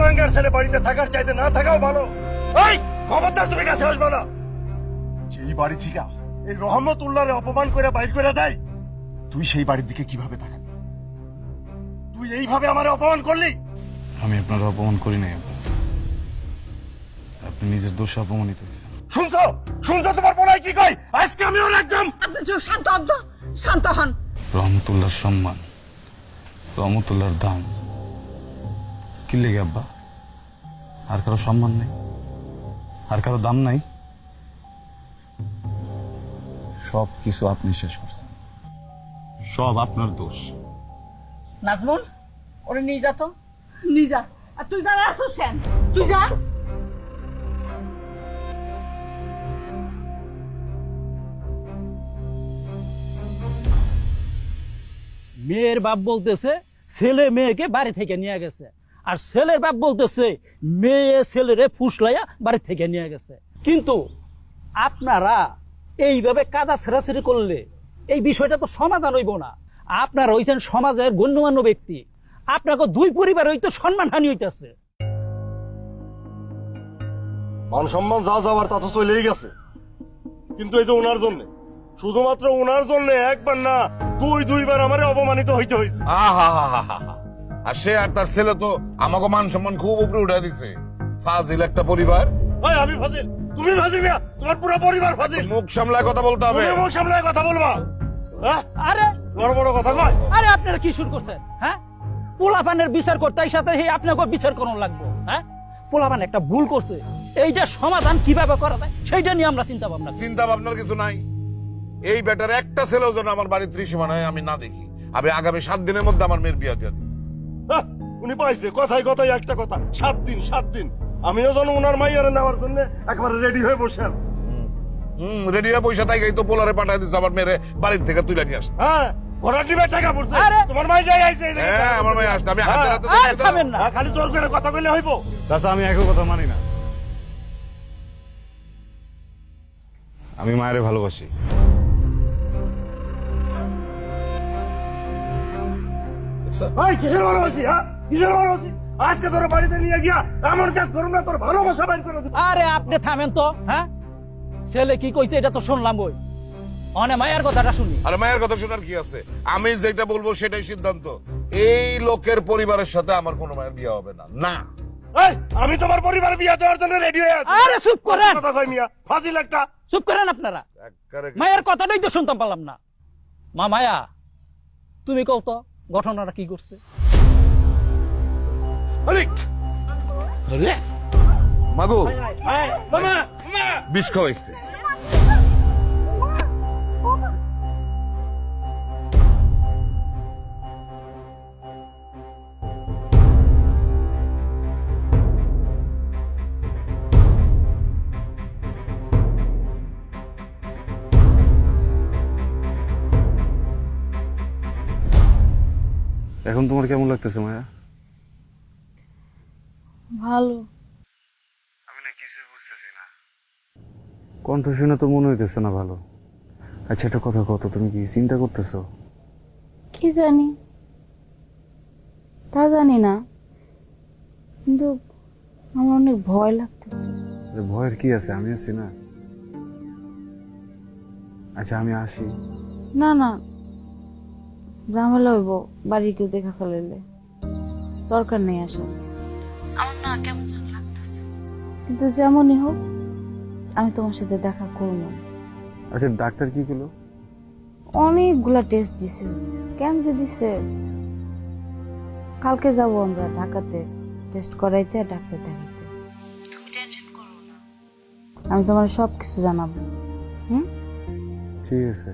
কুলাঙ্গার ছেলে বাড়িতে থাকার চাইতে না থাকাও ভালো। এই খবরদার তুমি কাছে আসবে না। যেই বাড়ি থেকে এই রহমতুল্লাহরে অপমান করে বাইর করে দেয়, তুই সেই বাড়ির দিকে কিভাবে তাকাবি? তুই এইভাবে আমারে অপমান করলি। আমি আপনার অপমান করি নাই আব্বা, আপনি নিজের দোষে অপমানিত হয়েছেন। শুনছো শুনছো তোমার বোনাই কি কই? আজকে আমি ওর একদম শান্ত হন তো, শান্ত হন। রহমতুল্লাহর সম্মান, রহমতুল্লাহর দাম কি লেগে আব্বা? আর কারো সম্মান নেই, আর কারো দাম নাই? সব কিছু আপনি শেষ করছেন, সব আপনার দোষ। নাজমুল, ওরে নিয়ে যা তো, নিয়ে যা। আর তুই দাঁড়া আসো সেন, তুই যা। মেয়ের বাপ বলতেছে ছেলে মেয়েকে বাড়ি থেকে নিয়ে গেছে, আর ছেলের বাপ বলতেছে মেয়ে ছেলেরে ফুসলাইয়া বাড়ি থেকে নিয়ে গেছে। কিন্তু আপনারা এইভাবে কাদা ছেড়াছেড়ি করলে এই বিষয়টা তো সমাধান হইব না। আপনারা হইছেন সমাজের গণ্যমান্য ব্যক্তি, আপনাকে দুই পরিবার হইতে সম্মানহানি হইতেছে। মান সম্মান যা যাওয়ার তা তো চলেই গেছে, কিন্তু এই যে ওনার জন্য, শুধুমাত্র ওনার জন্য একবার না দুইবার আমারে অপমানিত হইতে হয়েছে। আর সে আর তার ছেলে তো আমাকে মান সম্মান খুব উপরে উঠে দিছে। ফাজিল একটা পরিবার। ওই আমি ফাজিল, তুমি ফাজিল মিয়া, তোমার পুরো পরিবার ফাজিল। মুখ সামলায় কথা বলতে হবে। তুমি মুখ সামলায় কথা বলবা। হ্যাঁ, আরে বড় বড় কথা কয়। আরে আপনারা কি শুরু করছেন? হ্যাঁ, পোলাপানের বিচার করতে এই সাথে আপনাকে বিচার করুন লাগবো? হ্যাঁ, পোলাপান একটা ভুল করছে, এইটা সমাধান কিভাবে করা যায় সেইটা নিয়ে আমরা চিন্তা ভাবনা করি। চিন্তা ভাবনার কিছু নাই। এই বেটার একটা ছেলেও যেন আমার বাড়ির ত্রিসীমানায় আমি না দেখি। আমি আগামী 7 দিনের মধ্যে আমার মেয়ের বিয়ে দিয়ে দিই। হ্যাঁ, উনি পাইছে কথাই কথাই একটা কথা, 7 দিন 7 দিন। আমিও যেন ওনার মাইয়ারে নেওয়ার জন্য একবারে রেডি হয়ে বসে আছি। রেডি হয়ে পয়সা তাই তো পোলারে পাঠাই দিচ্ছে আমার মেয়ের বাড়ির থেকে তুলে নিয়ে আসতে। হ্যাঁ, ঘোড়ার ডিমে টাকা পড়ছে। আরে! তোমার মাই যাই আইছে। হ্যাঁ, আমার মেয়ে আসছে। আমি হাতে হাতে আরে থামেন না। খালি জোর করে কথা কইলে হইব? চাচা, আমি একই কথা মানি না। আমি মায়ের ভালোবাসি। ভাই কিসের ভালোবাসি? হ্যাঁ, কিসের ভালোবাসি? আজকে তোর বাড়িতে নিয়ে গিয়া এমন কাজ করুন না, তোর ভালোবাসা বাইর করে দেব। আরে আপনি থামেন তো। হ্যাঁ, ছেলে কি কইছে এটা তো শুনলাম, ওই অনে মায়ের কথাটা শুনি। আর মায়ের কথা শোনার কি আছে? আমি যেটা বলবো সেটাই সিদ্ধান্ত। এই লোকের পরিবারের সাথে আমার কোনো মায়ের বিয়ে হবে না। না, এই, আমি তোমার পরিবারে বিয়ে দেওয়ার জন্য রেডি হয়ে আছি। আরে চুপ করেন, কথা কই মিয়া, ফাজিল একটা। চুপ করেন আপনারা। একবারে মায়ের কথাটাই তো শুনতাম পারলাম না। মা মায়া, তুমি কও তো ঘটনাটা কি করছে? আরে! আরে! মাগো, মামা, বিষ খাওয়াইছে। এখন তোমার কেমন লাগতেছে মায়া? ভালো। আমি না কিছুই বুঝতেছি না, কণ্ঠ শুনে তো মনে হইতেছে না ভালো। আচ্ছা, একটা কথা কত, তুমি কি চিন্তা করতেছো? কি জানি, তা জানি না, কিন্তু আমার অনেক ভয় লাগতেছে। ভয়ের কি আছে, আমি আছি না। আচ্ছা, আমি আসি। না না, ঝামেলা হইব, বাড়ি কেউ দেখা ফেলাইলে। দরকার নেই আসার। আমার না কেমন যেন লাগতেছে, কিন্তু যেমনই হোক আমি তোমার সাথে দেখা করবো। আচ্ছা, ডাক্তার কি করলো? অনেকগুলা টেস্ট দিছে, কেন যে দিছে। কালকে যাব আমরা ঢাকাতে টেস্ট করাইতে, ডাক্তার দেখাইতে। তুমি টেনশন করো না, আমি তোমার সবকিছু জানাবো। ঠিক আছে,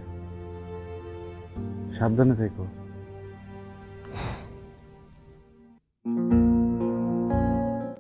সাবধানে থেকো।